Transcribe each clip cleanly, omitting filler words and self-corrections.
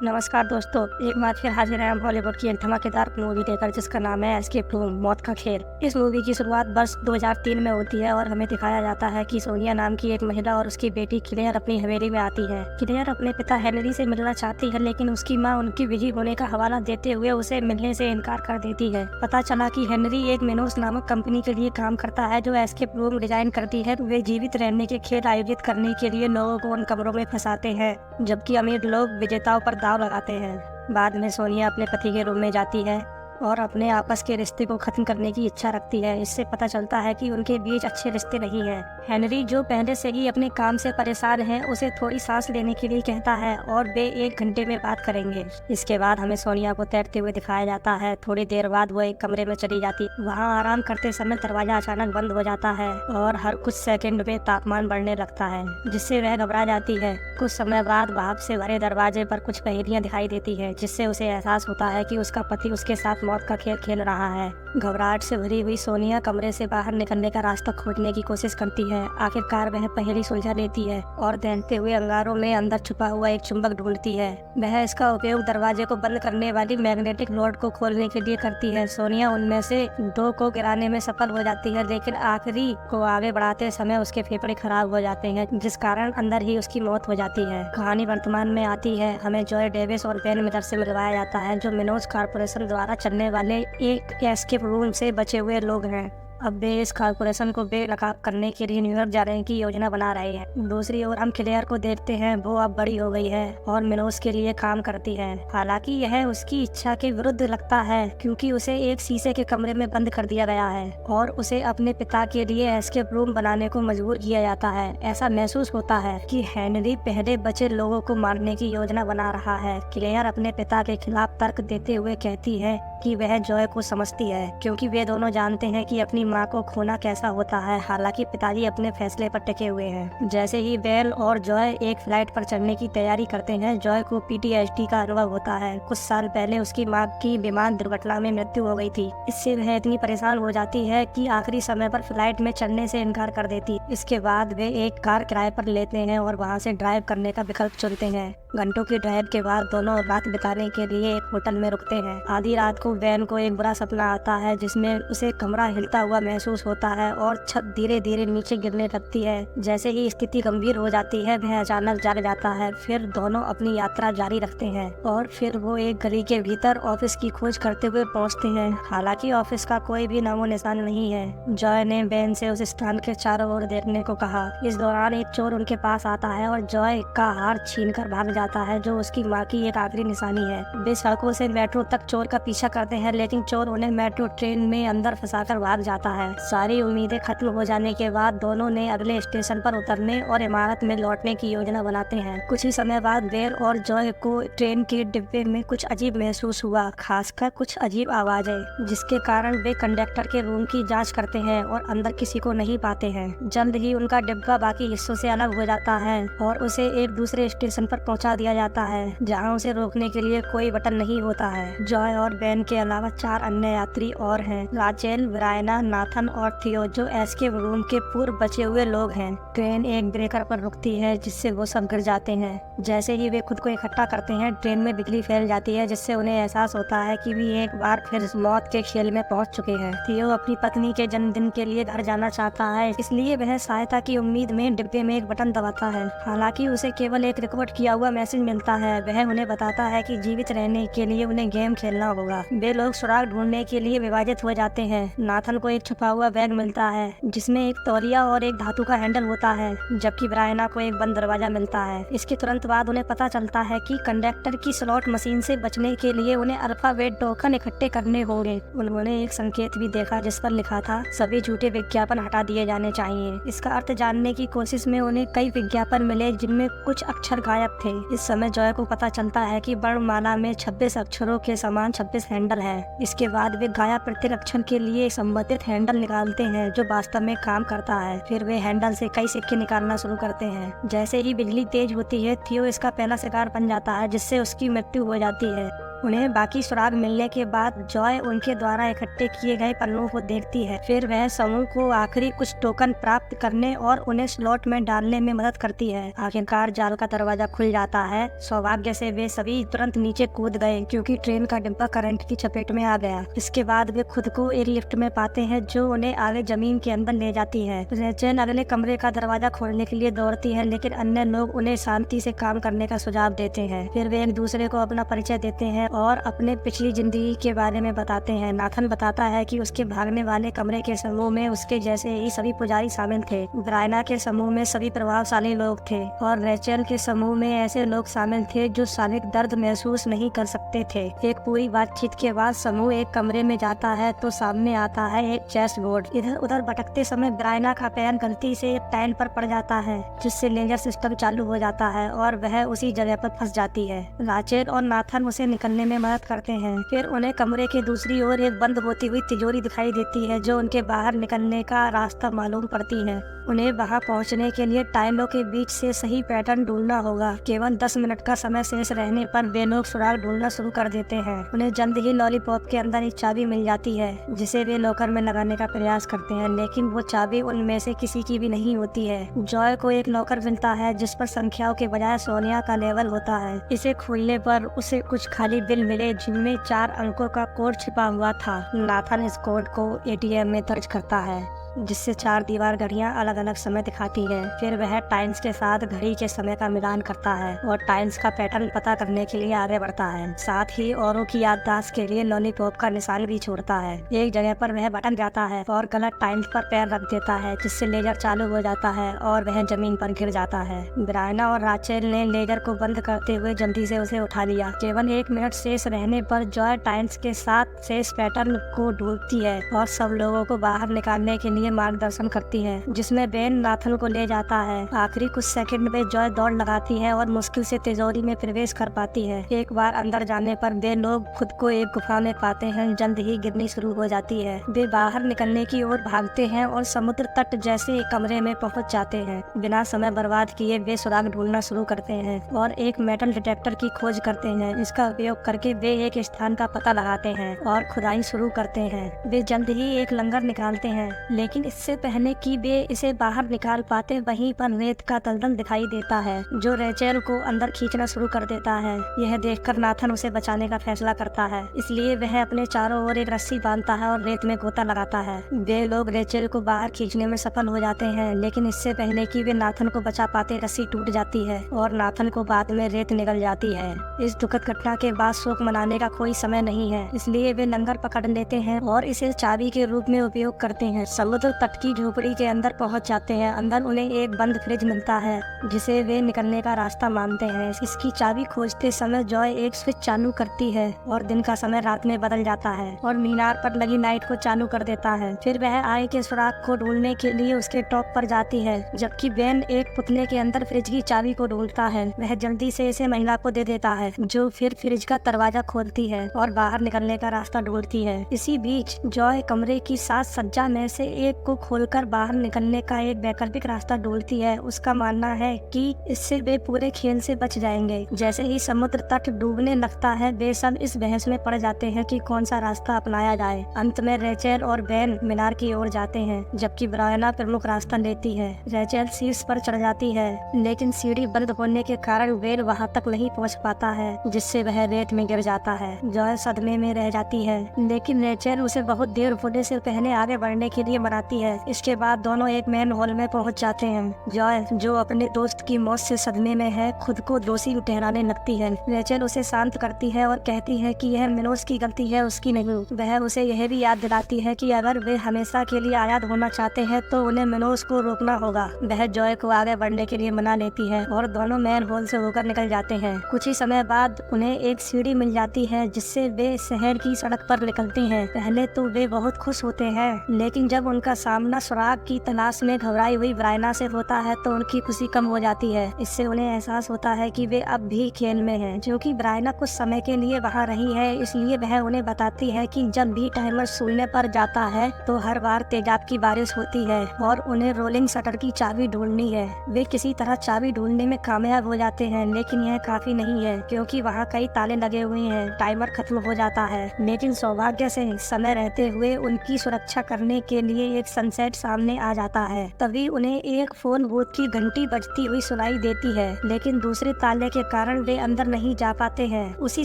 नमस्कार दोस्तों, एक बार फिर हाजिर हैं हम बॉलीवुड की एक धमाकेदार मूवी लेकर जिसका नाम है एस्केप रूम मौत का खेल। इस मूवी की शुरुआत वर्ष 2003 में होती है और हमें दिखाया जाता है कि सोनिया नाम की एक महिला और उसकी बेटी क्लेयर अपनी हवेली में आती है। क्लेयर अपने पिता हेनरी से मिलना चाहती है, लेकिन उसकी मां उनकी बिजी होने का हवाला देते हुए उसे मिलने से इनकार कर देती है। पता चला कि हेनरी एक मिनोस नामक कंपनी के लिए काम करता है जो एस्केप रूम डिजाइन करती है। वे जीवित रहने के खेल आयोजित करने के लिए लोगों को उन कमरों में फंसाते हैं, जबकि अमीर लोग विजेताओं पर दांव लगाते हैं। बाद में सोनिया अपने पति के रूम में जाती है और अपने आपस के रिश्ते को खत्म करने की इच्छा रखती है। इससे पता चलता है कि उनके बीच अच्छे रिश्ते नहीं हैं। हेनरी, जो पहले से ही अपने काम से परेशान है, उसे थोड़ी सांस लेने के लिए कहता है और वे 1 घंटे में बात करेंगे। इसके बाद हमें सोनिया को तैरते हुए दिखाया जाता है। थोड़ी देर बाद वो एक कमरे में चली जाती। वहाँ आराम करते समय दरवाजा अचानक बंद हो जाता है और हर कुछ सेकंड में तापमान बढ़ने लगता है, जिससे वह घबरा जाती है। कुछ समय बाद भाप से भरे दरवाजे पर कुछ पहेलियां दिखाई देती है, जिससे उसे एहसास होता है कि उसका पति उसके साथ मौत का खेल खेल रहा है। घबराहट से भरी हुई सोनिया कमरे से बाहर निकलने का रास्ता खोजने की कोशिश करती है। आखिरकार वह पहेली सुलझा लेती है और दहकते हुए अंगारों में अंदर छुपा हुआ एक चुंबक ढूंढती है। वह इसका उपयोग दरवाजे को बंद करने वाली मैग्नेटिक रॉड को खोलने के लिए करती है। सोनिया उनमें से 2 को गिराने में सफल हो जाती है, लेकिन आखिरी को आगे बढ़ाते समय उसके फेफड़े खराब हो जाते हैं, जिस कारण अंदर ही उसकी मौत हो जाती है। कहानी वर्तमान में आती है। हमें जॉय डेविस और बेन मिलर से मिलवाया जाता है, जो मिनोस कॉर्पोरेशन द्वारा चलने वाले एक एस्केप रूम से बचे हुए लोग हैं। अब वे इस कॉर्पोरेशन को बेनकाब करने के लिए न्यूयॉर्क जाने की योजना बना रहे हैं। दूसरी ओर हम क्लेयर को देखते हैं। वो अब बड़ी हो गई है और मिनोस के लिए काम करती है। हालांकि यह उसकी इच्छा के विरुद्ध लगता है, क्योंकि उसे एक शीशे के कमरे में बंद कर दिया गया है और उसे अपने पिता के लिए एस्केप रूम बनाने को मजबूर किया जाता है। ऐसा महसूस होता है कि हेनरी पहले बचे लोगों को मारने की योजना बना रहा है। क्लेयर अपने पिता के खिलाफ तर्क देते हुए कहती है कि वह जॉय को समझती है, क्योंकि वे दोनों जानते हैं कि अपनी मां को खोना कैसा होता है। हालांकि पिताजी अपने फैसले पर टिके हुए हैं। जैसे ही बेन और जॉय एक फ्लाइट पर चढ़ने की तैयारी करते हैं, जॉय को PTSD का अनुभव होता है। कुछ साल पहले उसकी मां की विमान दुर्घटना में मृत्यु हो गई थी। इससे वह इतनी परेशान हो जाती है कि आखिरी समय पर फ्लाइट में चढ़ने से इनकार कर देती। इसके बाद वे एक कार किराए पर लेते हैं और वहाँ से ड्राइव करने का विकल्प चुनते हैं। घंटों की ड्राइव के बाद दोनों रात बिताने के लिए एक होटल में रुकते हैं। आधी रात को बेन को एक बुरा सपना आता है, जिसमें उसे कमरा हिलता हुआ महसूस होता है और छत धीरे धीरे नीचे गिरने लगती है। जैसे ही स्थिति गंभीर हो जाती है, वह अचानक जाग जाता है। फिर दोनों अपनी यात्रा जारी रखते हैं और फिर वो एक गली के भीतर ऑफिस की खोज करते हुए पहुंचते हैं। हालांकि ऑफिस का कोई भी नामो निशान नहीं है। जॉय ने बेन से उस स्थान के चारों ओर देखने को कहा। इस दौरान एक चोर उनके पास आता है और जॉय का हार छीनकर भाग जाता है, जो उसकी मां की एक आखिरी निशानी है। वे सड़कों से मेट्रो तक चोर का पीछा करते हैं, लेकिन चोर उन्हें मेट्रो ट्रेन में अंदर फंसाकर भाग जाता है। सारी उम्मीदें खत्म हो जाने के बाद दोनों ने अगले स्टेशन पर उतरने और इमारत में लौटने की योजना बनाते हैं। कुछ ही समय बाद बेन और जॉय को ट्रेन के डिब्बे में कुछ अजीब महसूस हुआ, खासकर कुछ अजीब आवाजें, जिसके कारण वे कंडक्टर के रूम की जांच करते हैं और अंदर किसी को नहीं पाते हैं। जल्द ही उनका डिब्बा बाकी हिस्सों से अलग हो जाता है और उसे एक दूसरे स्टेशन पर पहुंचा दिया जाता है, जहां उसे रोकने के लिए कोई बटन नहीं होता है। जॉय और बेन के अलावा 4 अन्य यात्री और हैं, राचेल, ब्रायना, नाथन और थियो, जो एस्केप रूम के पूर्व बचे हुए लोग हैं। ट्रेन एक ब्रेकर पर रुकती है, जिससे वो सब गिर जाते हैं। जैसे ही वे खुद को इकट्ठा करते हैं, ट्रेन में बिजली फैल जाती है, जिससे उन्हें एहसास होता है कि वे एक बार फिर मौत के खेल में पहुंच चुके हैं। थियो अपनी पत्नी के जन्मदिन के लिए घर जाना चाहता है, इसलिए वह सहायता की उम्मीद में डिब्बे में एक बटन दबाता है। हालांकि उसे केवल एक रिकॉर्ड किया हुआ मैसेज मिलता है। वह उन्हें बताता है कि जीवित रहने के लिए उन्हें गेम खेलना होगा। वे लोग सुराग ढूंढने के लिए विभाजित हो जाते हैं। नाथन को एक छुपा हुआ बैग मिलता है, जिसमें एक तौलिया और एक धातु का हैंडल होता है, जबकि ब्रायना को एक बंद दरवाजा मिलता है। इसके तुरंत बाद उन्हें पता चलता है कि कंडक्टर की स्लॉट मशीन से बचने के लिए उन्हें अल्फाबेट टोकन इकट्ठे करने होंगे। उन्होंने एक संकेत भी देखा, जिस पर लिखा था, सभी झूठे विज्ञापन हटा दिए जाने चाहिए। इसका अर्थ जानने की कोशिश में उन्हें कई विज्ञापन मिले, जिनमें कुछ अक्षर गायब थे। इस समय जॉय को पता चलता है कि वर्णमाला में 26 अक्षरों के समान 26 हैंडल हैं। इसके बाद वे गायब प्रत्येक अक्षर के लिए संबंधित हैंडल निकालते हैं, जो वास्तव में काम करता है। फिर वे हैंडल से कई सिक्के निकालना शुरू करते हैं। जैसे ही बिजली तेज होती है, थियो इसका पहला शिकार बन जाता है, जिससे उसकी मृत्यु हो जाती है। उन्हें बाकी सुराग मिलने के बाद जॉय उनके द्वारा इकट्ठे किए गए पन्नों को देखती है। फिर वह समूह को आखिरी कुछ टोकन प्राप्त करने और उन्हें स्लॉट में डालने में मदद करती है। आखिरकार जाल का दरवाजा खुल जाता है। सौभाग्य से वे सभी तुरंत नीचे कूद गए क्योंकि ट्रेन का डिब्बा करंट की चपेट में आ गया। इसके बाद वे खुद को एक लिफ्ट में पाते हैं जो उन्हें आगे जमीन के अंदर ले जाती है। रेचल अगले कमरे का दरवाजा खोलने के लिए दौड़ती है, लेकिन अन्य लोग उन्हें शांति से काम करने का सुझाव देते हैं। फिर वे एक दूसरे को अपना परिचय देते हैं और अपने पिछली जिंदगी के बारे में बताते हैं। नाथन बताता है कि उसके भागने वाले कमरे के समूह में उसके जैसे ही सभी पुजारी शामिल थे। ब्रायना के समूह में सभी प्रभावशाली लोग थे और रेचल के समूह में ऐसे लोग शामिल थे जो शारीरिक दर्द महसूस नहीं कर सकते थे। एक पूरी बातचीत के बाद समूह एक कमरे में जाता है तो सामने आता है एक चेस बोर्ड। इधर उधर भटकते समय ब्रायना का पैर गलती से एक टाइल पर पड़ जाता है, जिससे लेजर सिस्टम चालू हो जाता है और वह उसी जगह पर फंस जाती है। राचेल और नाथन उसे निकलने में मदद करते हैं। फिर उन्हें कमरे के दूसरी ओर एक बंद होती हुई तिजोरी दिखाई देती है जो उनके बाहर निकलने का रास्ता मालूम पड़ती है। उन्हें वहां पहुंचने के लिए टाइलों के बीच से सही पैटर्न ढूंढना होगा। केवल 10 मिनट का समय शेष रहने पर वे लोग सुराग ढूंढना शुरू कर देते हैं। उन्हें जल्द ही लॉलीपॉप के अंदर एक चाबी मिल जाती है जिसे वे लॉकर में लगाने का प्रयास करते हैं, लेकिन वो चाबी उनमें से किसी की भी नहीं होती है। जॉय को एक लॉकर मिलता है जिस पर संख्याओं के बजाय सोनिया का लेवल होता है। इसे खोलने पर उसे कुछ खाली बिल मिले जिनमें 4 अंकों का कोड छिपा हुआ था। नाथन इस कोड को एटीएम में दर्ज करता है जिससे 4 दीवार घड़ियां अलग अलग समय दिखाती हैं। फिर वह टाइम्स के साथ घड़ी के समय का मिलान करता है और टाइम्स का पैटर्न पता करने के लिए आगे बढ़ता है। साथ ही औरों की याददाश्त के लिए लॉलीपॉप का निशान भी छोड़ता है। एक जगह पर वह भटक जाता है और गलत टाइम्स पर पैर रख देता है जिससे लेजर चालू हो जाता है और वह जमीन पर गिर जाता है। ब्रायना और राचेल ने लेजर को बंद करते हुए जल्दी से उसे उठा लिया। केवल 1 मिनट शेष रहने पर जॉय टाइम्स के साथ शेष पैटर्न को ढूंढती है और सब लोगों को बाहर निकालने के लिए मार्गदर्शन करती है, जिसमें बेन नाथन को ले जाता है। आखिरी कुछ सेकंड में जॉय दौड़ लगाती है और मुश्किल से तिजोरी में प्रवेश कर पाती है। एक बार अंदर जाने पर वे लोग खुद को एक गुफा में पाते हैं। जल्द ही गिरनी शुरू हो जाती है। वे बाहर निकलने की ओर भागते हैं और समुद्र तट जैसे एक कमरे में पहुंच जाते हैं। बिना समय बर्बाद किए वे सुराग ढूंढना शुरू करते हैं और एक मेटल डिटेक्टर की खोज करते हैं। इसका उपयोग करके वे एक स्थान का पता लगाते हैं और खुदाई शुरू करते हैं। वे जल्द ही एक लंगर निकालते हैं, लेकिन इससे पहले कि वे इसे बाहर निकाल पाते वहीं पर रेत का दलदल दिखाई देता है जो रेचेल को अंदर खींचना शुरू कर देता है। यह देखकर नाथन उसे बचाने का फैसला करता है, इसलिए वह अपने चारों ओर एक रस्सी बांधता है और रेत में गोता लगाता है। वे लोग रेचेल को बाहर खींचने में सफल हो जाते हैं, लेकिन इससे पहले कि वे नाथन को बचा पाते रस्सी टूट जाती है और नाथन को बाद में रेत निकल जाती है। इस दुखद घटना के बाद शोक मनाने का कोई समय नहीं है, इसलिए वे लंगर पकड़ लेते हैं और इसे चाबी के रूप में उपयोग करते हैं। समुद्र तट की झोपड़ी के अंदर पहुंच जाते हैं। अंदर उन्हें एक बंद फ्रिज मिलता है जिसे वे निकलने का रास्ता मानते हैं। इसकी चाबी खोजते समय जॉय एक स्विच चालू करती है और दिन का समय रात में बदल जाता है और मीनार पर लगी लाइट को चालू कर देता है। फिर वह आय के सुराग को ढूंढने के लिए उसके टॉप पर जाती है, जबकि बेन एक पुतले के अंदर फ्रिज की चाबी को ढूंढता है। वह जल्दी से इसे महिला को दे देता है जो फिर फ्रिज का दरवाजा खोलती है और बाहर निकलने का रास्ता ढूंढती है। इसी बीच जॉय कमरे की साज सज्जा में से एक को खोलकर बाहर निकलने का एक वैकल्पिक रास्ता ढूंढती है। उसका मानना है कि इससे वे पूरे खेल से बच जाएंगे। जैसे ही समुद्र तट डूबने लगता है वे सब इस बहस में पड़ जाते हैं कि कौन सा रास्ता अपनाया जाए। अंत में रेचेल और बेन मीनार की ओर जाते हैं, जबकि ब्रायना प्रमुख रास्ता लेती है। रेचेल शीर्ष पर चढ़ जाती है, लेकिन सीढ़ी बंद होने के कारण बेन वहाँ तक नहीं पहुँच पाता है, जिससे वह रेत में गिर जाता है। जॉय सदमे में रह जाती है, लेकिन रेचेल उसे बहुत देर होने से पहले आगे बढ़ने के लिए मनाती है। इसके बाद दोनों एक मैन हॉल में पहुंच जाते हैं। जॉय, जो अपने दोस्त की मौत से सदमे में है, खुद को दोषी ठहराने लगती है। रेचेल उसे शांत करती है और कहती है कि यह मिनोस की गलती है, उसकी नहीं। वह उसे यह भी याद दिलाती है कि अगर वे हमेशा के लिए आजाद होना चाहते हैं तो उन्हें मिनोस को रोकना होगा। वह जॉय को आगे बढ़ने के लिए मना लेती है और दोनों मैन हॉल से होकर निकल जाते हैं। कुछ ही समय बाद उन्हें एक सीढ़ी मिल जाती है जिससे वे शहर की सड़क पर निकलती हैं। पहले तो वे बहुत खुश होते हैं, लेकिन जब उनका का सामना सुराग की तलाश में घबराई हुई ब्रायना से होता है तो उनकी खुशी कम हो जाती है। इससे उन्हें एहसास होता है कि वे अब भी खेल में हैं, क्योंकि ब्रायना कुछ समय के लिए वहां रही है। इसलिए वह उन्हें बताती है कि जब भी टाइमर शून्य पर जाता है तो हर बार तेजाब की बारिश होती है और उन्हें रोलिंग शटर की चाबी ढूंढनी है। वे किसी तरह चाबी ढूंढने में कामयाब हो जाते हैं, लेकिन यह काफी नहीं है क्योंकि वहाँ कई ताले लगे हुए हैं। टाइमर खत्म हो जाता है, लेकिन सौभाग्य से समय रहते हुए उनकी सुरक्षा करने के लिए एक सनसेट सामने आ जाता है। तभी उन्हें एक फोन बूथ की घंटी बजती हुई सुनाई देती है, लेकिन दूसरे ताले के कारण वे अंदर नहीं जा पाते हैं। उसी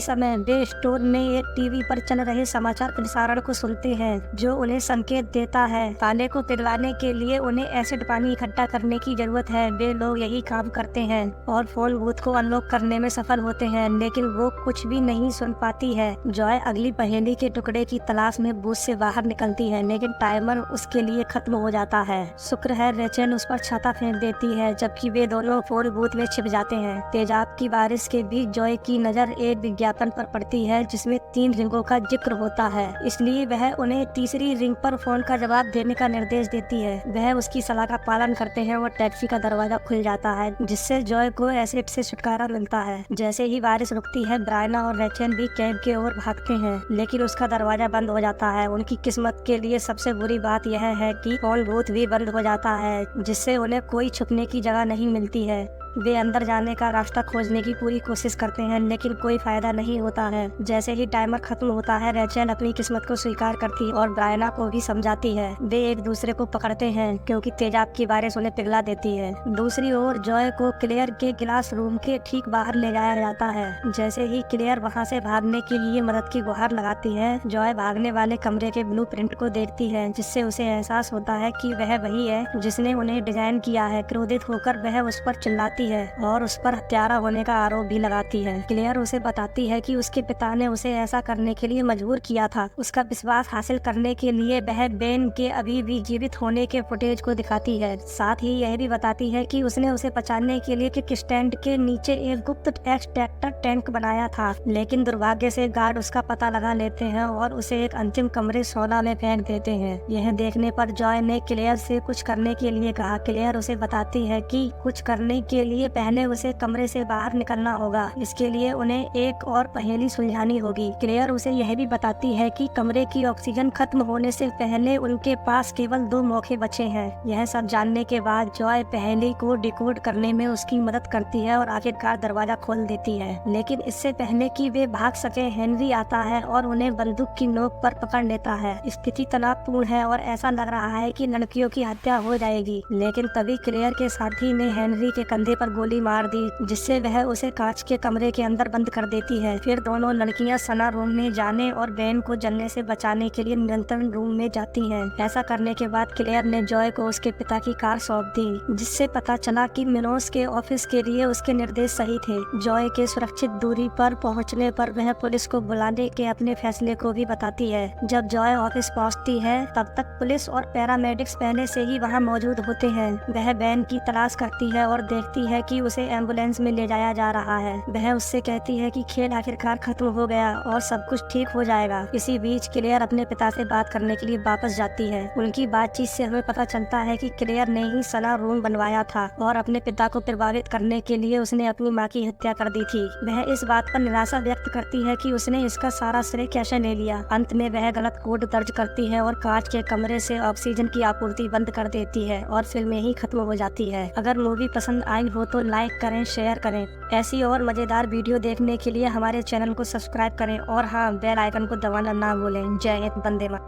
समय वे स्टोर में एक टीवी पर चल रहे समाचार प्रसारण को सुनते हैं, जो उन्हें संकेत देता है ताले को पिघलाने के लिए उन्हें एसिड पानी इकट्ठा करने की जरूरत है। वे लोग यही काम करते हैं और फोन बूथ को अनलॉक करने में सफल होते हैं, लेकिन वो कुछ भी नहीं सुन पाती है। जॉय अगली पहेली के टुकड़े की तलाश में बूथ से बाहर निकलती है, लेकिन टाइमर उसके लिए खत्म हो जाता है। शुक्र है रेचल उस पर छाता फेंक देती है, जबकि वे दोनों फोन बूथ में छिप जाते हैं। तेजाब की बारिश के बीच जॉय की नजर एक विज्ञापन पर पड़ती है जिसमें 3 रिंगों का जिक्र होता है, इसलिए वह उन्हें तीसरी रिंग पर फोन का जवाब देने का निर्देश देती है। वह उसकी सलाह का पालन करते हैं और टैक्सी का दरवाजा खुल जाता है, जिससे जॉय को एसिड से छुटकारा मिलता है। जैसे ही बारिश रुकती है, ब्रायना और रेचल भी कैब के ओर भागते हैं, लेकिन उसका दरवाजा बंद हो जाता है। उनकी किस्मत के लिए सबसे बुरी बात यह है कि फोन बूथ भी बंद हो जाता है, जिससे उन्हें कोई छुपने की जगह नहीं मिलती है। वे अंदर जाने का रास्ता खोजने की पूरी कोशिश करते हैं, लेकिन कोई फायदा नहीं होता है। जैसे ही टाइमर खत्म होता है, रेचल अपनी किस्मत को स्वीकार करती और ब्रायना को भी समझाती है। वे एक दूसरे को पकड़ते हैं क्योंकि तेजाब की बारिश उन्हें पिघला देती है। दूसरी ओर जॉय को क्लेयर के क्लास रूम के ठीक बाहर ले जाया जाता है। जैसे ही क्लेयर वहां से भागने के लिए मदद की गुहार लगाती है, जॉय भागने वाले कमरे के ब्लूप्रिंट को देखती है, जिससे उसे एहसास होता है कि वह वही है जिसने उन्हें डिजाइन किया है। क्रोधित होकर वह उस पर चिल्लाती है और उस पर हत्यारा होने का आरोप भी लगाती है। क्लेयर उसे बताती है कि उसके पिता ने उसे ऐसा करने के लिए मजबूर किया था। उसका विश्वास हासिल करने के लिए वह बेन के अभी भी जीवित होने के फुटेज को दिखाती है। साथ ही यह भी बताती है कि उसने उसे बचाने के लिए किक स्टैंड के नीचे एक गुप्त एक्सट्रैक्टर टैंक बनाया था, लेकिन दुर्भाग्य से गार्ड उसका पता लगा लेते हैं और उसे एक अंतिम कमरे सोना में फेंक देते हैं। यह देखने पर जॉय ने क्लेयर से कुछ करने के लिए कहा। क्लेयर उसे बताती है कि कुछ करने के लिए पहले उसे कमरे से बाहर निकलना होगा। इसके लिए उन्हें एक और पहेली सुलझानी होगी। क्लेयर उसे यह भी बताती है कि कमरे की ऑक्सीजन खत्म होने से पहले उनके पास केवल 2 मौके बचे हैं। यह सब जानने के बाद जॉय पहेली को डिकोड करने में उसकी मदद करती है और आखिरकार दरवाजा खोल देती है, लेकिन इससे पहले कि वे भाग सके, हेनरी आता है और उन्हें बंदूक की नोक पर पकड़ लेता है। स्थिति तनावपूर्ण है और ऐसा लग रहा है कि लड़कियों की हत्या हो जाएगी, लेकिन तभी क्लेयर के साथी ने हेनरी के कंधे पर गोली मार दी, जिससे वह उसे कांच के कमरे के अंदर बंद कर देती है। फिर दोनों लड़कियां सना रूम में जाने और बेन को जलने से बचाने के लिए नियंत्रण रूम में जाती हैं। ऐसा करने के बाद क्लेयर ने जॉय को उसके पिता की कार सौंप दी, जिससे पता चला कि मिनोस के ऑफिस के लिए उसके निर्देश सही थे। जॉय के सुरक्षित दूरी पर पहुंचने पर वह पुलिस को बुलाने के अपने फैसले को भी बताती है। जब जॉय ऑफिस पहुंचती है, तब तक पुलिस और पैरामेडिक्स पहले से ही वहां मौजूद होते हैं। वह बेन की तलाश करती है और देखती है कि उसे एम्बुलेंस में ले जाया जा रहा है। वह उससे कहती है कि खेल आखिरकार खत्म हो गया और सब कुछ ठीक हो जाएगा। इसी बीच क्लेयर अपने पिता से बात करने के लिए वापस जाती है। उनकी बातचीत से हमें पता चलता है कि क्लेयर ने ही सना रूम बनवाया था और अपने पिता को प्रभावित करने के लिए उसने अपनी माँ की हत्या कर दी थी। वह इस बात पर निराशा व्यक्त करती है कि उसने इसका सारा श्रेय कैसे ले लिया। अंत में वह गलत कोड दर्ज करती है और कांच के कमरे से ऑक्सीजन की आपूर्ति बंद कर देती है और फिल्म ही खत्म हो जाती है। अगर मूवी पसंद आई हो तो लाइक करें, शेयर करें। ऐसी और मजेदार वीडियो देखने के लिए हमारे चैनल को सब्सक्राइब करें और हाँ, बेल आइकन को दबाना ना भूलें। जय हिंद, वंदे मातरम।